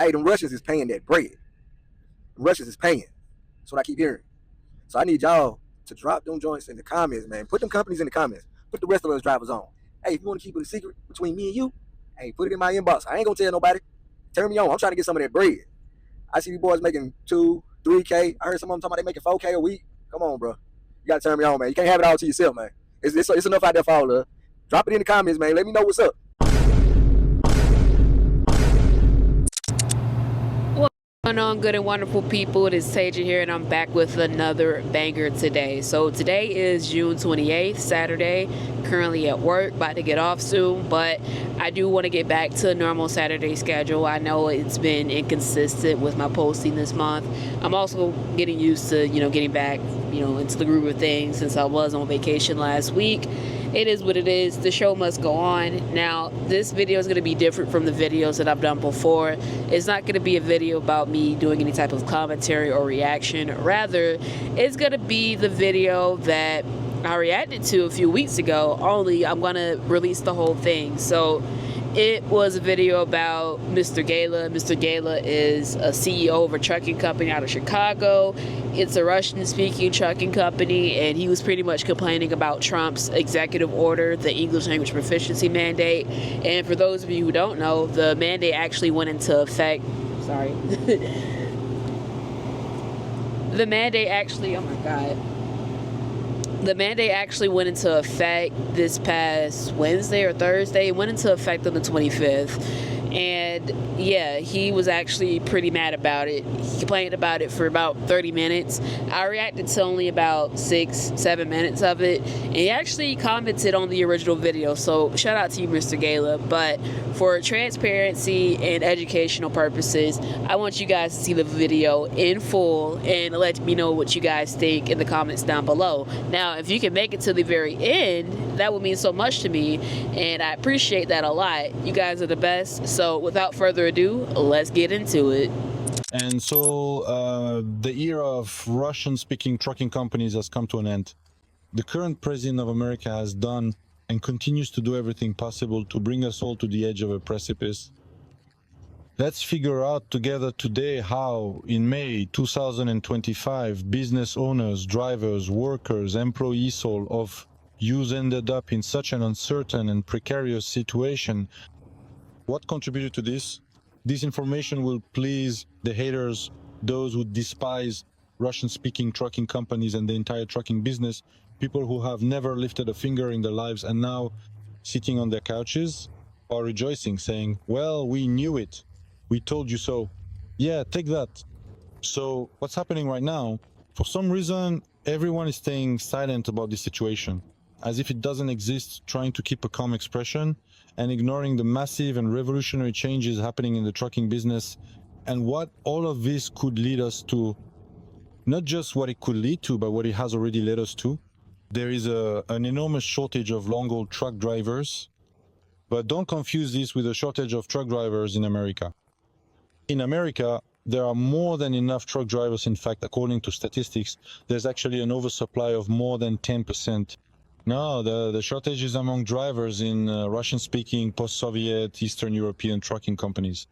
Hey, them Russians is paying that bread. The Russians is paying. That's what I keep hearing. So I need y'all to drop them joints in the comments, man. Put them companies in the comments. Put the rest of us drivers on. Hey, if you want to keep it a secret between me and you, hey, put it in my inbox. I ain't gonna tell nobody. Turn me on. I'm trying to get some of that bread. I see these boys making 2, 3K. I heard some of them talking about they making 4K a week. Come on, bro. You gotta turn me on, man. You can't have it all to yourself, man. It's enough out there for all of us. Drop it in the comments, man. Let me know what's up. What's going on, good and wonderful people? It is HeyJen here, and I'm back with another banger today. So today is June 28th, Saturday. Currently at work, about to get off soon, but I do want to get back to a normal Saturday schedule. I know it's been inconsistent with my posting this month. I'm also getting used to, getting back, into the groove of things since I was on vacation last week. It is what it is. The show must go on. Now, this video is going to be different from the videos that I've done before. It's not going to be a video about me doing any type of commentary or reaction. Rather, it's going to be the video that I reacted to a few weeks ago, only I'm going to release the whole thing. So it was a video about Mr. Gela. Mr. Gela is a CEO of a trucking company out of Chicago. It's a Russian-speaking trucking company, and he was pretty much complaining about Trump's executive order, the English Language Proficiency mandate. And for those of you who don't know, the mandate actually went into effect. Sorry. The mandate actually, oh my God. The mandate actually went into effect this past Wednesday or Thursday. It went into effect on the 25th. And yeah, he was actually pretty mad about it. He complained about it for about 30 minutes. I reacted to only about 6-7 minutes of it. And he actually commented on the original video. So shout out to you, Mr. Gela. But for transparency and educational purposes, I want you guys to see the video in full and let me know what you guys think in the comments down below. Now, if you can make it to the very end, that would mean so much to me. And I appreciate that a lot. You guys are the best. So without further ado, let's get into it. And so the era of Russian-speaking trucking companies has come to an end. The current president of America has done and continues to do everything possible to bring us all to the edge of a precipice. Let's figure out together today how, in May 2025, business owners, drivers, workers, employees all of you ended up in such an uncertain and precarious situation. What contributed to this? This information will please the haters, those who despise Russian-speaking trucking companies and the entire trucking business, people who have never lifted a finger in their lives and now sitting on their couches are rejoicing, saying, well, we knew it. We told you so. Yeah, take that. So what's happening right now? For some reason, everyone is staying silent about this situation, as if it doesn't exist, trying to keep a calm expression and ignoring the massive and revolutionary changes happening in the trucking business and what all of this could lead us to. Not just what it could lead to, but what it has already led us to. There is an enormous shortage of long-haul truck drivers, but don't confuse this with a shortage of truck drivers in America. In America, there are more than enough truck drivers. In fact, according to statistics, there's actually an oversupply of more than 10%. No, the shortage is among drivers in Russian-speaking, post-Soviet, Eastern European trucking companies.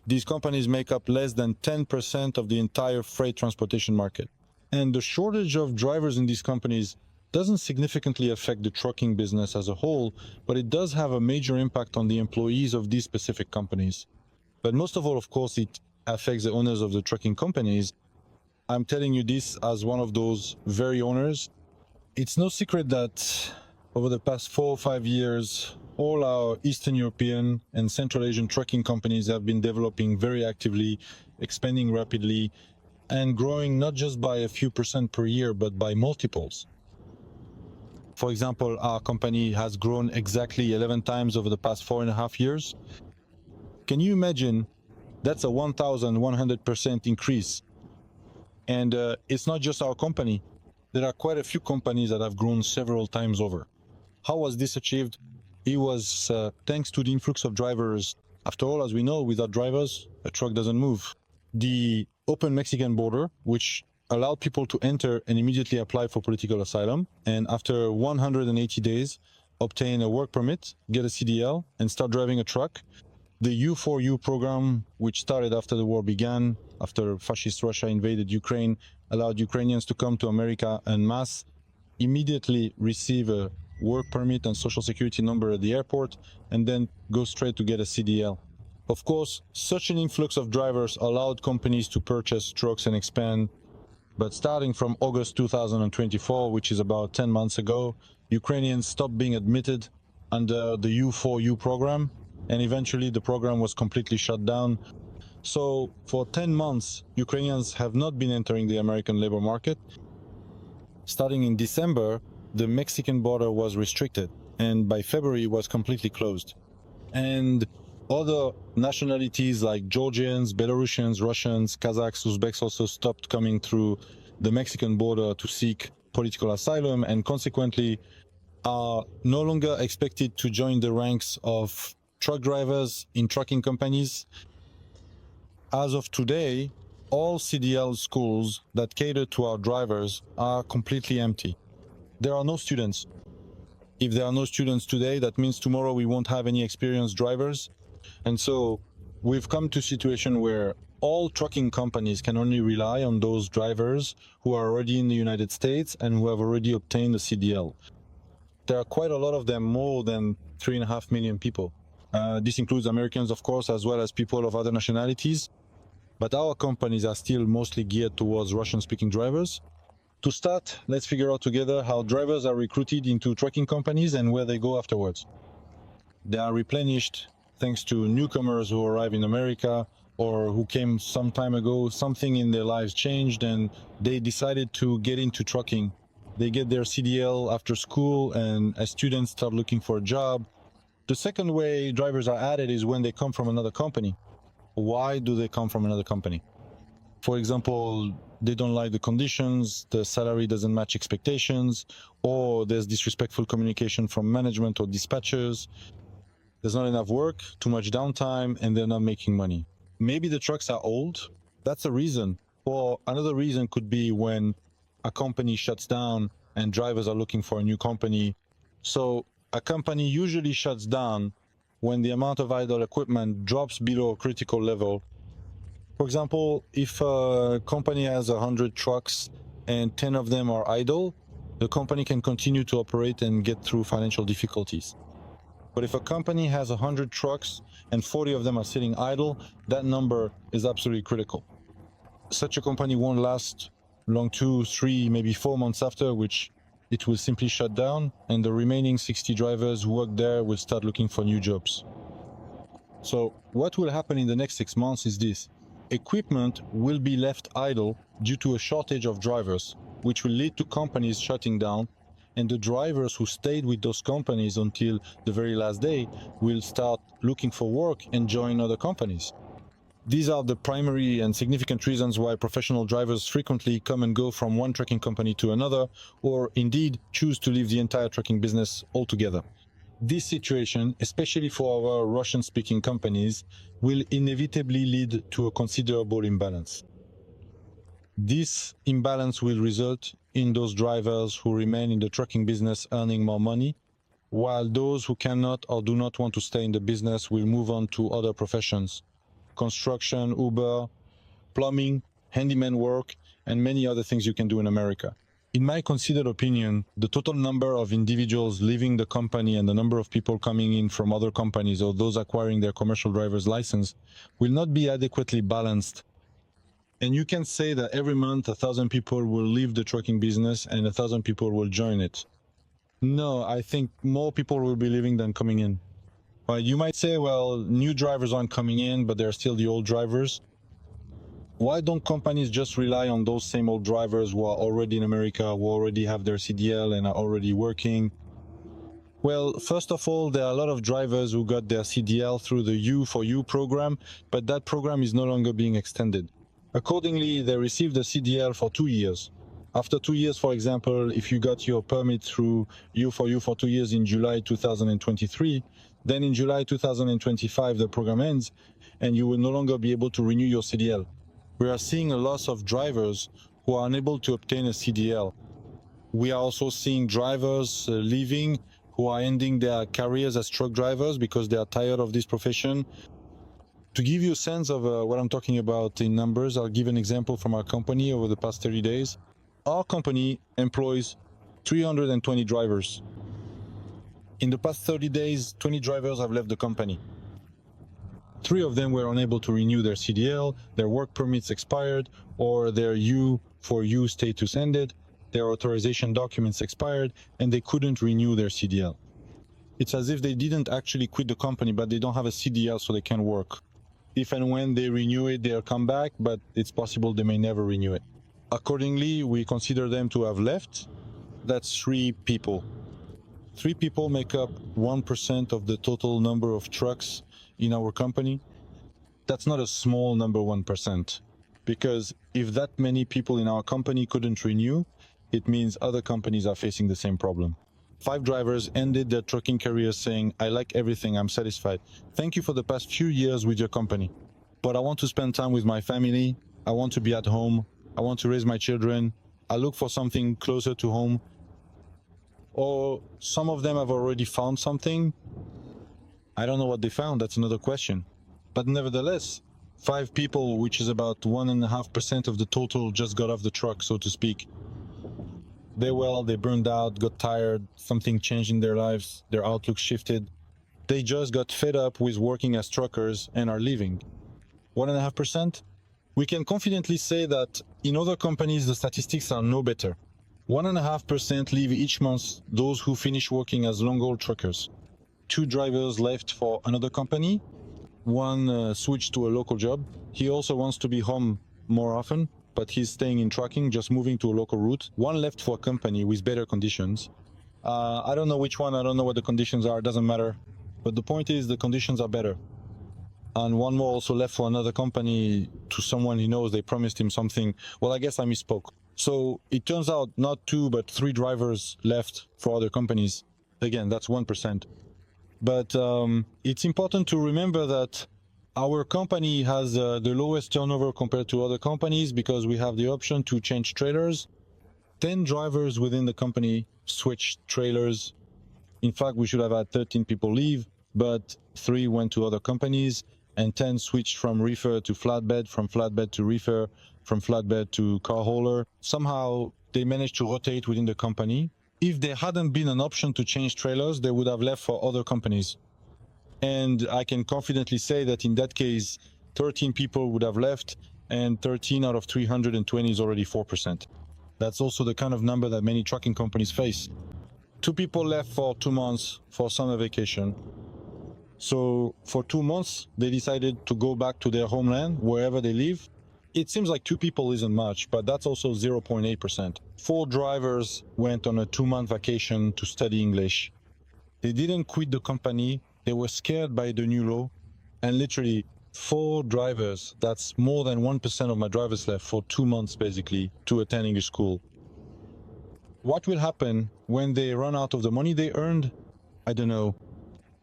These companies make up less than 10% of the entire freight transportation market. And the shortage of drivers in these companies doesn't significantly affect the trucking business as a whole, but it does have a major impact on the employees of these specific companies. But most of all, of course, it affects the owners of the trucking companies. I'm telling you this as one of those very owners. It's no secret that over the past 4 or 5 years, all our Eastern European and Central Asian trucking companies have been developing very actively, expanding rapidly, and growing not just by a few percent per year, but by multiples. For example, our company has grown exactly 11 times over the past 4.5 years. Can you imagine? That's a 1,100% increase. And it's not just our company. There are quite a few companies that have grown several times over. How was this achieved? It was thanks to the influx of drivers. After all, as we know, without drivers, a truck doesn't move. The open Mexican border, which allowed people to enter and immediately apply for political asylum, and after 180 days, obtain a work permit, get a CDL, and start driving a truck. The U4U program, which started after the war began, after fascist Russia invaded Ukraine, allowed Ukrainians to come to America en masse, immediately receive a work permit and social security number at the airport, and then go straight to get a CDL. Of course, such an influx of drivers allowed companies to purchase trucks and expand. But starting from August 2024, which is about 10 months ago, Ukrainians stopped being admitted under the U4U program, and eventually the program was completely shut down. So for 10 months, Ukrainians have not been entering the American labor market. Starting in December, the Mexican border was restricted, and by February it was completely closed. And other nationalities like Georgians, Belarusians, Russians, Kazakhs, Uzbeks also stopped coming through the Mexican border to seek political asylum, and consequently are no longer expected to join the ranks of truck drivers in trucking companies. As of today, all CDL schools that cater to our drivers are completely empty. There are no students. If there are no students today, that means tomorrow we won't have any experienced drivers. And so we've come to a situation where all trucking companies can only rely on those drivers who are already in the United States and who have already obtained a CDL. There are quite a lot of them, more than 3.5 million people. This includes Americans, of course, as well as people of other nationalities. But our companies are still mostly geared towards Russian-speaking drivers. To start, let's figure out together how drivers are recruited into trucking companies and where they go afterwards. They are replenished thanks to newcomers who arrive in America or who came some time ago. Something in their lives changed and they decided to get into trucking. They get their CDL after school, and as students start looking for a job. The second way drivers are added is when they come from another company. Why do they come from another company? For example, they don't like the conditions, the salary doesn't match expectations, or there's disrespectful communication from management or dispatchers. There's not enough work, too much downtime, and they're not making money. Maybe the trucks are old. That's a reason. Or another reason could be when a company shuts down and drivers are looking for a new company. So a company usually shuts down when the amount of idle equipment drops below a critical level. For example, if a company has 100 trucks and 10 of them are idle, the company can continue to operate and get through financial difficulties. But if a company has 100 trucks and 40 of them are sitting idle, that number is absolutely critical. Such a company won't last long, 2, 3, maybe 4 months after, which it will simply shut down, and the remaining 60 drivers who work there will start looking for new jobs. So what will happen in the next 6 months is this. Equipment will be left idle due to a shortage of drivers, which will lead to companies shutting down, and the drivers who stayed with those companies until the very last day will start looking for work and join other companies. These are the primary and significant reasons why professional drivers frequently come and go from one trucking company to another, or indeed choose to leave the entire trucking business altogether. This situation, especially for our Russian-speaking companies, will inevitably lead to a considerable imbalance. This imbalance will result in those drivers who remain in the trucking business earning more money, while those who cannot or do not want to stay in the business will move on to other professions. Construction, Uber, plumbing, handyman work, and many other things you can do in America. In my considered opinion, the total number of individuals leaving the company and the number of people coming in from other companies or those acquiring their commercial driver's license will not be adequately balanced. And you can say that every month 1,000 people will leave the trucking business and 1,000 people will join it. No, I think more people will be leaving than coming in. You might say, well, new drivers aren't coming in, but they're still the old drivers. Why don't companies just rely on those same old drivers who are already in America, who already have their CDL and are already working? Well, first of all, there are a lot of drivers who got their CDL through the U4U program, but that program is no longer being extended. Accordingly, they received the CDL for 2 years. After 2 years, for example, if you got your permit through U4U for 2 years in July 2023, then in July 2025, the program ends and you will no longer be able to renew your CDL. We are seeing a loss of drivers who are unable to obtain a CDL. We are also seeing drivers leaving who are ending their careers as truck drivers because they are tired of this profession. To give you a sense of what I'm talking about in numbers, I'll give an example from our company over the past 30 days. Our company employs 320 drivers. In the past 30 days, 20 drivers have left the company. 3 of them were unable to renew their CDL, their work permits expired, or their U4U status ended, their authorization documents expired, and they couldn't renew their CDL. It's as if they didn't actually quit the company, but they don't have a CDL, so they can't work. If and when they renew it, they'll come back, but it's possible they may never renew it. Accordingly, we consider them to have left. That's 3 people. 3 people make up 1% of the total number of trucks in our company. That's not a small number, 1%, because if that many people in our company couldn't renew, it means other companies are facing the same problem. 5 drivers ended their trucking careers saying, "I like everything, I'm satisfied. Thank you for the past few years with your company, but I want to spend time with my family. I want to be at home. I want to raise my children. I look for something closer to home." Or some of them have already found something. I don't know what they found, that's another question. But nevertheless, 5 people, which is about 1.5% of the total, just got off the truck, so to speak. They burned out, got tired, something changed in their lives, their outlook shifted. They just got fed up with working as truckers and are leaving. 1.5%? We can confidently say that in other companies, the statistics are no better. 1.5% leave each month those who finish working as long-haul truckers. 2 drivers left for another company. 1 switched to a local job. He also wants to be home more often, but he's staying in trucking, just moving to a local route. 1 left for a company with better conditions. I don't know which one, I don't know what the conditions are, it doesn't matter. But the point is the conditions are better. And 1 more also left for another company to someone he knows, they promised him something. Well, I guess I misspoke. So it turns out not 2, but 3 drivers left for other companies. Again, that's 1%. But it's important to remember that our company has the lowest turnover compared to other companies because we have the option to change trailers. 10 drivers within the company switched trailers. In fact, we should have had 13 people leave, but 3 went to other companies, and 10 switched from reefer to flatbed, from flatbed to reefer, from flatbed to car hauler. Somehow they managed to rotate within the company. If there hadn't been an option to change trailers, they would have left for other companies. And I can confidently say that in that case, 13 people would have left, and 13 out of 320 is already 4%. That's also the kind of number that many trucking companies face. 2 people left for 2 months for summer vacation. So for 2 months, they decided to go back to their homeland, wherever they live. It seems like 2 people isn't much, but that's also 0.8%. 4 drivers went on a 2-month vacation to study English. They didn't quit the company. They were scared by the new law. And literally 4 drivers, that's more than 1% of my drivers left for 2 months, basically, to attend English school. What will happen when they run out of the money they earned? I don't know.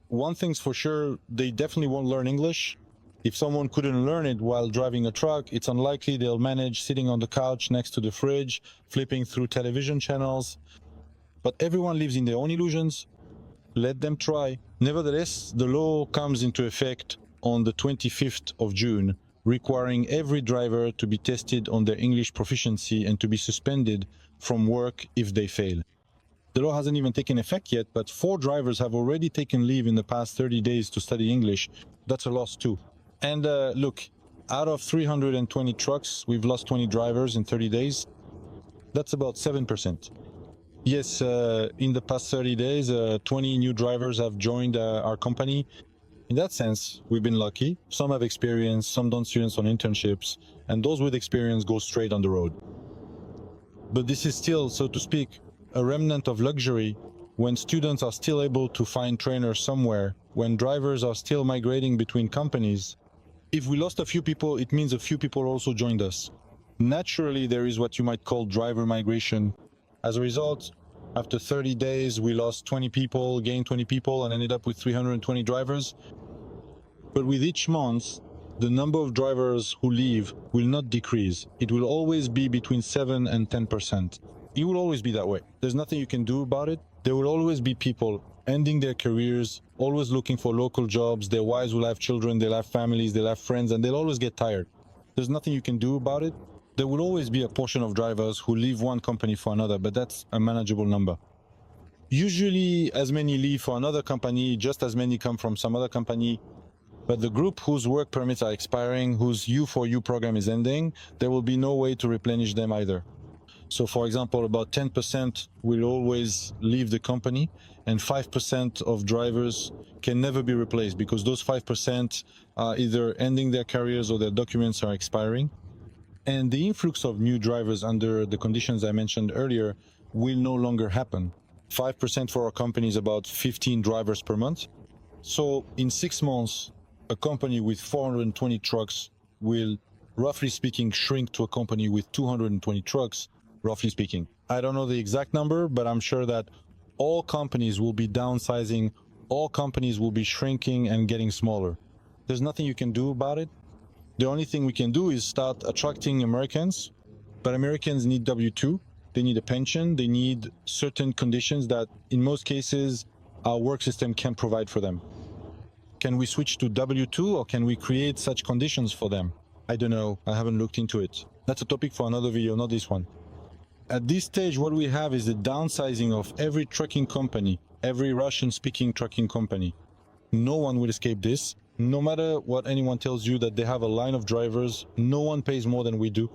One thing's for sure, they definitely won't learn English. If someone couldn't learn it while driving a truck, it's unlikely they'll manage sitting on the couch next to the fridge, flipping through television channels. But everyone lives in their own illusions. Let them try. Nevertheless, the law comes into effect on the 25th of June, requiring every driver to be tested on their English proficiency and to be suspended from work if they fail. The law hasn't even taken effect yet, but 4 drivers have already taken leave in the past 30 days to study English. That's a loss too. And look, out of 320 trucks, we've lost 20 drivers in 30 days. That's about 7%. Yes, in the past 30 days, 20 new drivers have joined our company. In that sense, we've been lucky. Some have experience, some done students on internships, and those with experience go straight on the road. But this is still, so to speak, a remnant of luxury when students are still able to find trainers somewhere, when drivers are still migrating between companies. If we lost a few people, it means a few people also joined us. Naturally, there is what you might call driver migration. As a result, after 30 days, we lost 20 people, gained 20 people, and ended up with 320 drivers. But with each month, the number of drivers who leave will not decrease. It will always be between 7 and 10%. It will always be that way. There's nothing you can do about it. There will always be people ending their careers, always looking for local jobs. Their wives will have children, they'll have families, they'll have friends, and they'll always get tired. There's nothing you can do about it. There will always be a portion of drivers who leave one company for another, but that's a manageable number. Usually as many leave for another company, just as many come from some other company. But the group whose work permits are expiring, whose U4U program is ending, there will be no way to replenish them either. So for example, about 10% will always leave the company, and 5% of drivers can never be replaced because those 5% are either ending their careers or their documents are expiring. And the influx of new drivers under the conditions I mentioned earlier will no longer happen. 5% for our company is about 15 drivers per month. So in 6 months, a company with 420 trucks will, roughly speaking, shrink to a company with 220 trucks, roughly speaking. I don't know the exact number, but I'm sure that all companies will be downsizing, all companies will be shrinking and getting smaller. There's nothing you can do about it. The only thing we can do is start attracting Americans, but Americans need W-2, they need a pension, they need certain conditions that in most cases our work system can't provide for them. Can we switch to W-2 or can we create such conditions for them? I don't know, I haven't looked into it. That's a topic for another video, not this one. At this stage, what we have is the downsizing of every trucking company, every Russian-speaking trucking company. No one will escape this. No matter what anyone tells you that they have a line of drivers, no one pays more than we do.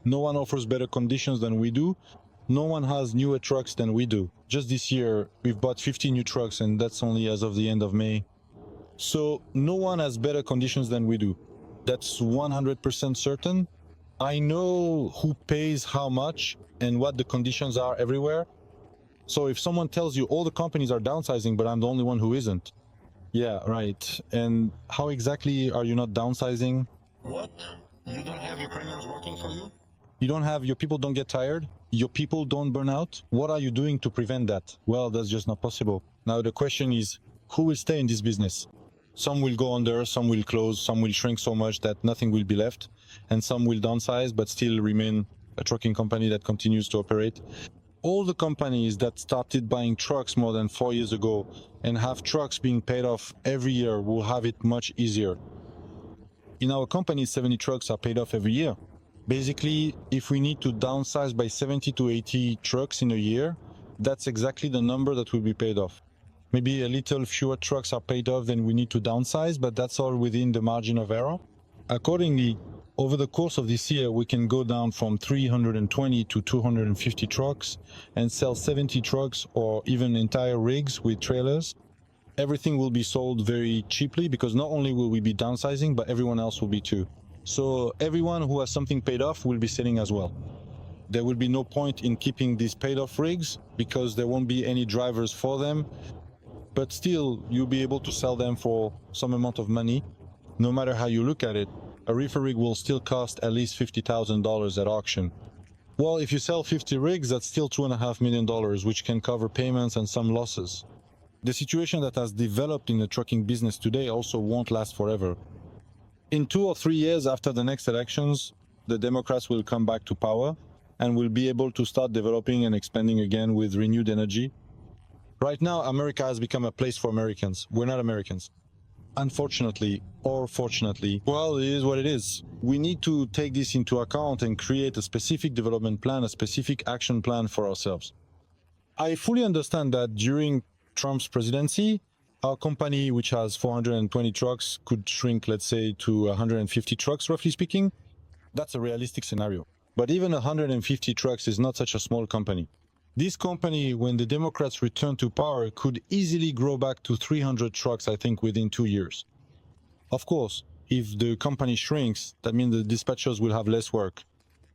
No one offers better conditions than we do. No one has newer trucks than we do. Just this year, we've bought 50 new trucks, and that's only as of the end of May. So no one has better conditions than we do. That's 100% certain. I know who pays how much and what the conditions are everywhere. So if someone tells you all the companies are downsizing, but I'm the only one who isn't. Yeah, right. And how exactly are you not downsizing? What? You don't have your premiums working for you? You don't have, your people don't get tired? Your people don't burn out? What are you doing to prevent that? Well, that's just not possible. Now the question is, who will stay in this business? Some will go under, some will close, some will shrink so much that nothing will be left, and some will downsize but still remain a trucking company that continues to operate. All the companies that started buying trucks more than 4 years ago and have trucks being paid off every year will have it much easier. In our company, 70 trucks are paid off every year. Basically, if we need to downsize by 70 to 80 trucks in a year, that's exactly the number that will be paid off. Maybe a little fewer trucks are paid off than we need to downsize, but that's all within the margin of error. Accordingly, over the course of this year, we can go down from 320 to 250 trucks and sell 70 trucks or even entire rigs with trailers. Everything will be sold very cheaply because not only will we be downsizing, but everyone else will be too. So everyone who has something paid off will be selling as well. There will be no point in keeping these paid off rigs because there won't be any drivers for them. But still, you'll be able to sell them for some amount of money. No matter how you look at it, a reefer rig will still cost at least $50,000 at auction. Well, if you sell 50 rigs, that's still $2.5 million, which can cover payments and some losses. The situation that has developed in the trucking business today also won't last forever. In 2 or 3 years after the next elections, the Democrats will come back to power and will be able to start developing and expanding again with renewed energy. Right now, America has become a place for Americans. We're not Americans. Unfortunately, or fortunately, well, it is what it is. We need to take this into account and create a specific development plan, a specific action plan for ourselves. I fully understand that during Trump's presidency, our company, which has 420 trucks, could shrink, let's say, to 150 trucks, roughly speaking. That's a realistic scenario. But even 150 trucks is not such a small company. This company, when the Democrats return to power, could easily grow back to 300 trucks, I think, within 2 years. Of course, if the company shrinks, that means the dispatchers will have less work.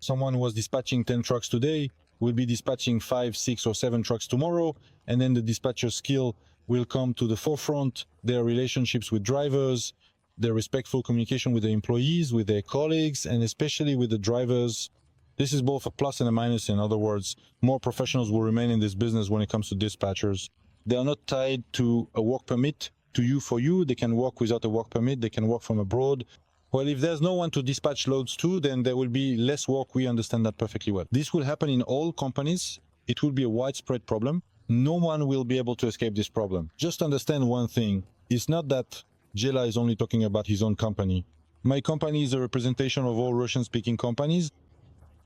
Someone who was dispatching 10 trucks today will be dispatching 5, 6, or 7 trucks tomorrow, and then the dispatcher skill will come to the forefront, their relationships with drivers, their respectful communication with the employees, with their colleagues, and especially with the drivers. This is both a plus and a minus. In other words, more professionals will remain in this business when it comes to dispatchers. They are not tied to a work permit, to you for you. They can work without a work permit. They can work from abroad. Well, if there's no one to dispatch loads to, then there will be less work. We understand that perfectly well. This will happen in all companies. It will be a widespread problem. No one will be able to escape this problem. Just understand one thing. It's not that Gela is only talking about his own company. My company is a representation of all Russian-speaking companies.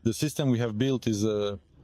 The system we have built is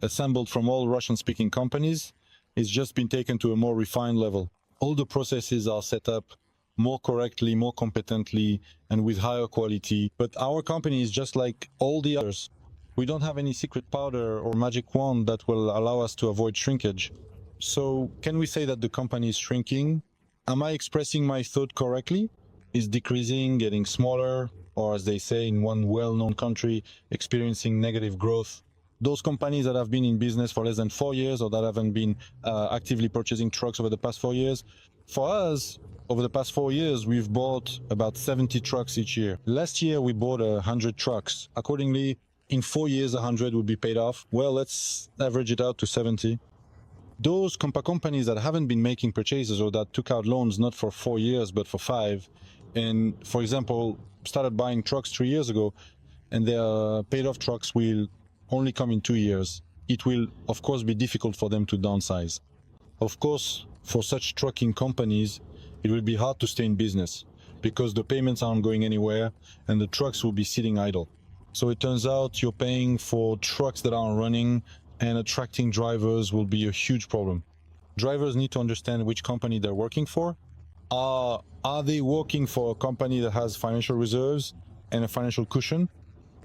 assembled from all Russian-speaking companies. It's just been taken to a more refined level. All the processes are set up more correctly, more competently, and with higher quality. But our company is just like all the others. We don't have any secret powder or magic wand that will allow us to avoid shrinkage. So can we say that the company is shrinking? Am I expressing my thought correctly? Is decreasing, getting smaller, or as they say in one well-known country, experiencing negative growth? Those companies that have been in business for less than 4 years or that haven't been actively purchasing trucks over the past 4 years, for us, over the past 4 years, we've bought about 70 trucks each year. Last year, we bought 100 trucks. Accordingly, in 4 years, 100 would be paid off. Well, let's average it out to 70. Those companies that haven't been making purchases or that took out loans not for 4 years but for 5, and for example started buying trucks 3 years ago, and their paid off trucks will only come in 2 years, it will of course be difficult for them to downsize. Of course, for such trucking companies, it will be hard to stay in business because the payments aren't going anywhere and the trucks will be sitting idle. So it turns out you're paying for trucks that aren't running, and attracting drivers will be a huge problem. Drivers need to understand which company they're working for. Are they working for a company that has financial reserves and a financial cushion?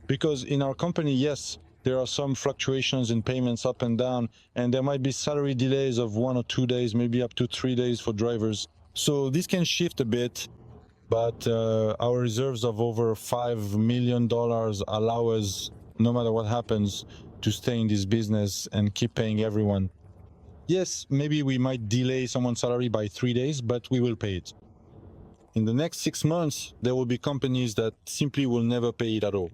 Because in our company, yes, there are some fluctuations in payments up and down, and there might be salary delays of 1 or 2 days, maybe up to 3 days for drivers. So this can shift a bit, but our reserves of over $5 million allow us, no matter what happens, to stay in this business and keep paying everyone. Yes, maybe we might delay someone's salary by 3 days, but we will pay it. In the next 6 months, there will be companies that simply will never pay it at all.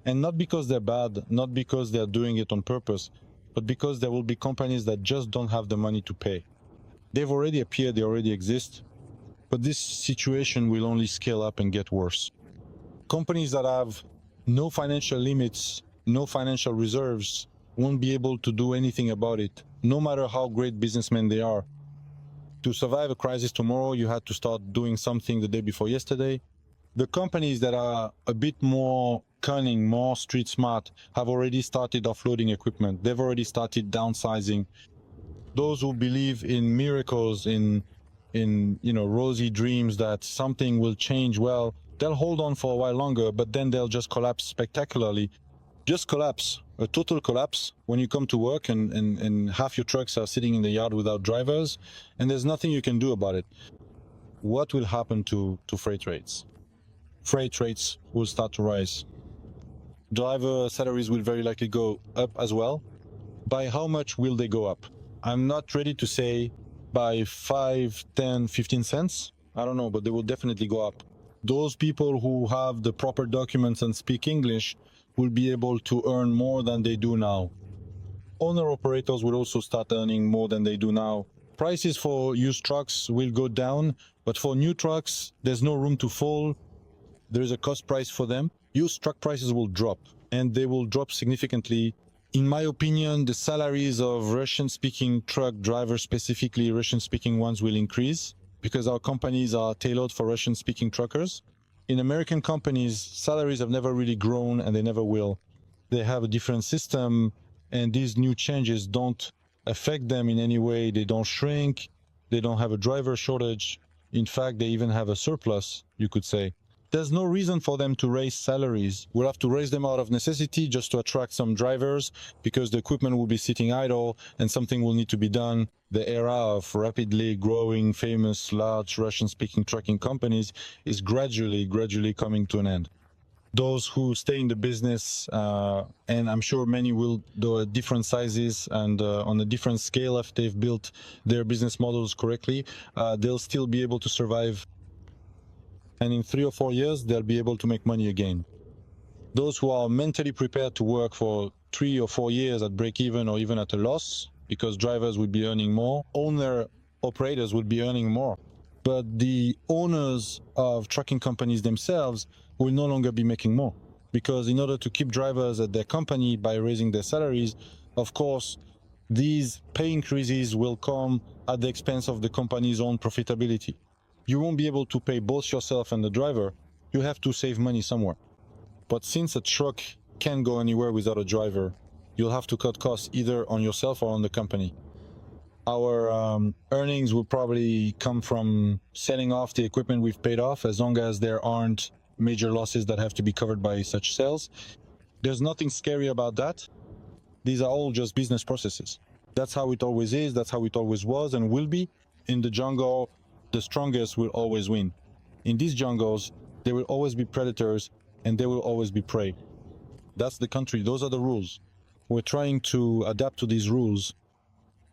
And not because they're bad, not because they're doing it on purpose, but because there will be companies that just don't have the money to pay. They've already appeared, they already exist, but this situation will only scale up and get worse. Companies that have no financial limits, no financial reserves, won't be able to do anything about it, no matter how great businessmen they are. To survive a crisis tomorrow, you had to start doing something the day before yesterday. The companies that are a bit more cunning, more street smart, have already started offloading equipment. They've already started downsizing. Those who believe in miracles, in rosy dreams that something will change, well, they'll hold on for a while longer, but then they'll just collapse spectacularly. Just collapse, a total collapse when you come to work and half your trucks are sitting in the yard without drivers, and there's nothing you can do about it. What will happen to freight rates? Freight rates will start to rise. Driver salaries will very likely go up as well. By how much will they go up? I'm not ready to say by 5, 10, 15 cents. I don't know, but they will definitely go up. Those people who have the proper documents and speak English will be able to earn more than they do now. Owner-operators will also start earning more than they do now. Prices for used trucks will go down, but for new trucks, there's no room to fall. There is a cost price for them. Used truck prices will drop, and they will drop significantly. In my opinion, the salaries of Russian-speaking truck drivers, specifically Russian-speaking ones, will increase because our companies are tailored for Russian-speaking truckers. In American companies, salaries have never really grown, and they never will. They have a different system, and these new changes don't affect them in any way. They don't shrink. They don't have a driver shortage. In fact, they even have a surplus, you could say. There's no reason for them to raise salaries. We'll have to raise them out of necessity just to attract some drivers because the equipment will be sitting idle and something will need to be done. The era of rapidly growing, famous, large Russian-speaking trucking companies is gradually coming to an end. Those who stay in the business, and I'm sure many will do at different sizes and on a different scale if they've built their business models correctly, they'll still be able to survive. And in 3 or 4 years, they'll be able to make money again. Those who are mentally prepared to work for 3 or 4 years at break-even or even at a loss, because drivers would be earning more, owner-operators would be earning more. But the owners of trucking companies themselves will no longer be making more. Because in order to keep drivers at their company by raising their salaries, of course, These pay increases will come at the expense of the company's own profitability. You won't be able to pay both yourself and the driver. You have to save money somewhere. But since a truck can't go anywhere without a driver, you'll have to cut costs either on yourself or on the company. Our earnings will probably come from selling off the equipment we've paid off, as long as there aren't major losses that have to be covered by such sales. There's nothing scary about that. These are all just business processes. That's how it always is, that's how it always was and will be. In the jungle, the strongest will always win. In these jungles, there will always be predators and there will always be prey. That's the country, those are the rules. We're trying to adapt to these rules.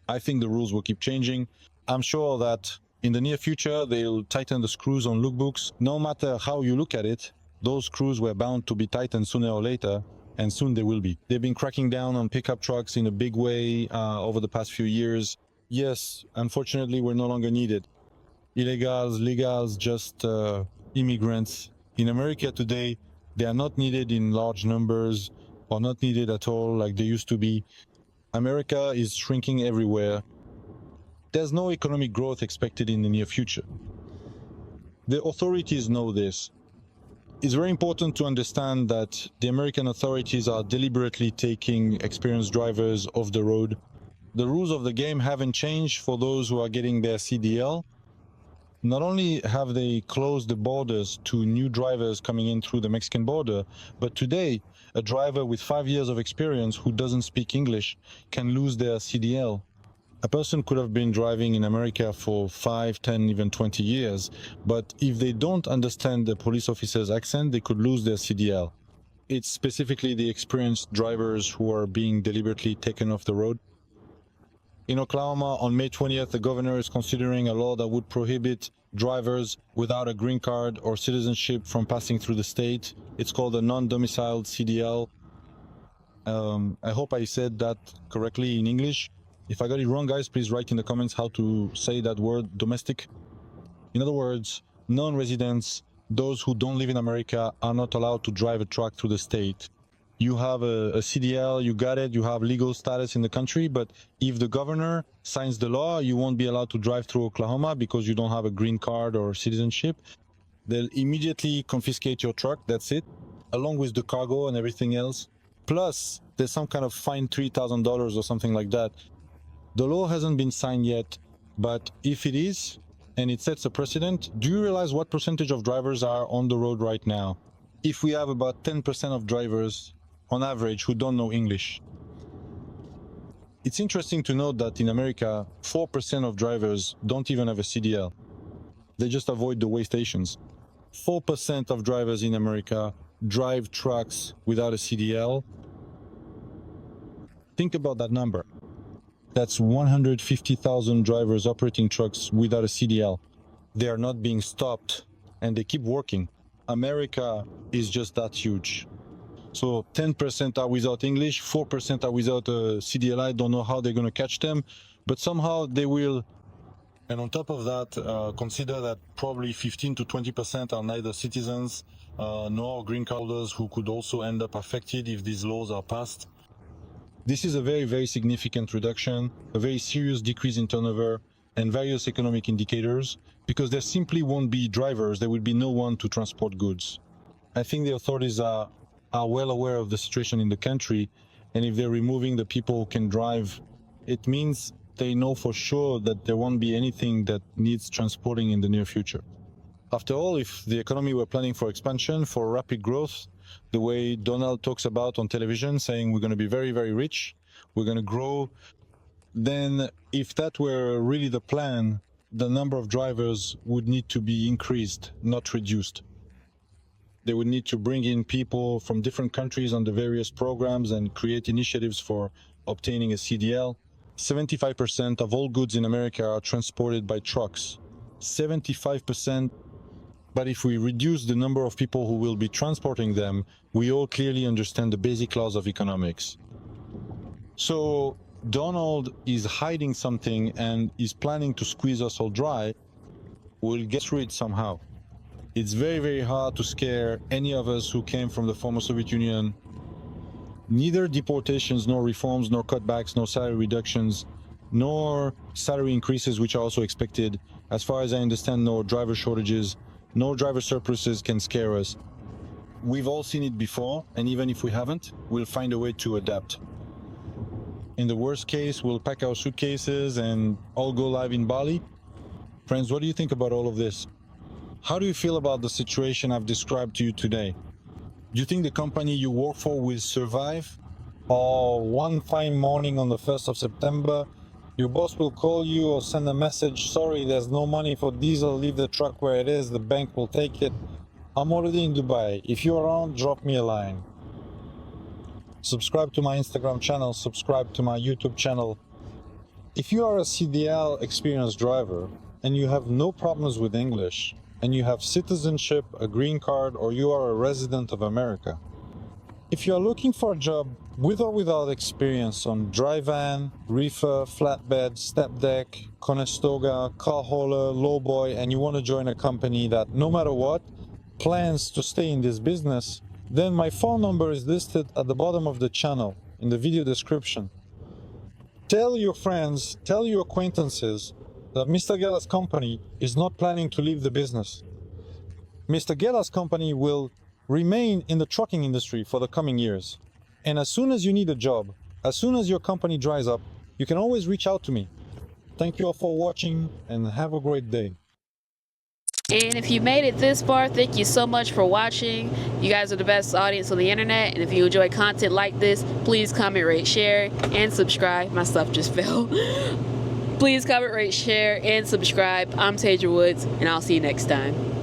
I think the rules will keep changing. I'm sure that in the near future, they'll tighten the screws on lookbooks. No matter how you look at it, those screws were bound to be tightened sooner or later, and soon they will be. They've been cracking down on pickup trucks in a big way over the past few years. Yes, unfortunately, we're no longer needed. Illegals, legals, just immigrants. In America today, they are not needed in large numbers or not needed at all like they used to be. America is shrinking everywhere. There's no economic growth expected in the near future. The authorities know this. It's very important to understand that the American authorities are deliberately taking experienced drivers off the road. The rules of the game haven't changed for those who are getting their CDL. Not only have they closed the borders to new drivers coming in through the Mexican border, but today, a driver with 5 years of experience who doesn't speak English can lose their CDL. A person could have been driving in America for 5, 10, even 20 years, but if they don't understand the police officer's accent, they could lose their CDL. It's specifically the experienced drivers who are being deliberately taken off the road. In Oklahoma, on May 20th, the governor is considering a law that would prohibit drivers without a green card or citizenship from passing through the state. It's called a non-domiciled CDL. I hope I said that correctly in English. If I got it wrong, guys, please write in the comments how to say that word, domestic. In other words, non-residents, those who don't live in America, are not allowed to drive a truck through the state. You have a CDL, you got it, you have legal status in the country, but if the governor signs the law, you won't be allowed to drive through Oklahoma because you don't have a green card or citizenship. They'll immediately confiscate your truck, that's it, along with the cargo and everything else. Plus, there's some kind of fine, $3,000 or something like that. The law hasn't been signed yet, but if it is, and it sets a precedent, do you realize what percentage of drivers are on the road right now? If we have about 10% of drivers, on average, who don't know English. It's interesting to note that in America, 4% of drivers don't even have a CDL. They just avoid the way stations. 4% of drivers in America drive trucks without a CDL. Think about that number. That's 150,000 drivers operating trucks without a CDL. They are not being stopped and they keep working. America is just that huge. So 10% are without English, 4% are without a CDL. I don't know how they're going to catch them, but somehow they will. And on top of that, consider that probably 15 to 20% are neither citizens nor green card holders who could also end up affected if these laws are passed. This is a very, very significant reduction, a very serious decrease in turnover and various economic indicators, because there simply won't be drivers, there will be no one to transport goods. I think the authorities are well aware of the situation in the country, and if they're removing the people who can drive, it means they know for sure that there won't be anything that needs transporting in the near future. After all, if the economy were planning for expansion, for rapid growth, the way Donald talks about on television, saying we're going to be very, very rich, we're going to grow, then if that were really the plan, the number of drivers would need to be increased, not reduced. They would need to bring in people from different countries under various programs and create initiatives for obtaining a CDL. 75% of all goods in America are transported by trucks. 75%. But if we reduce the number of people who will be transporting them, we all clearly understand the basic laws of economics. So Donald is hiding something and is planning to squeeze us all dry. We'll get through it somehow. It's very, very hard to scare any of us who came from the former Soviet Union. Neither deportations, nor reforms, nor cutbacks, nor salary reductions, nor salary increases, which are also expected. As far as I understand, no driver shortages, no driver surpluses can scare us. We've all seen it before, and even if we haven't, we'll find a way to adapt. In the worst case, we'll pack our suitcases and all go live in Bali. Friends, what do you think about all of this? How do you feel about the situation I've described to you today? Do you think the company you work for will survive? Or one fine morning on the 1st of September, your boss will call you or send a message, sorry, there's no money for diesel, leave the truck where it is, the bank will take it. I'm already in Dubai. If you're around, drop me a line. Subscribe to my Instagram channel, subscribe to my YouTube channel. If you are a CDL experienced driver and you have no problems with English, and you have citizenship, a green card, or you are a resident of America, if you are looking for a job with or without experience on dry van, reefer, flatbed, step deck, Conestoga, car hauler, lowboy, and you want to join a company that, no matter what, plans to stay in this business, then my phone number is listed at the bottom of the channel in the video description. Tell your friends, tell your acquaintances that Mr. Gela's company is not planning to leave the business. Mr. Gela's company will remain in the trucking industry for the coming years. And as soon as you need a job, as soon as your company dries up, you can always reach out to me. Thank you all for watching and have a great day. And if you made it this far, thank you so much for watching. You guys are the best audience on the internet, and if you enjoy content like this, please comment, rate, share, and subscribe. My stuff just fell. Please comment, rate, share, and subscribe. I'm Taja Woods, and I'll see you next time.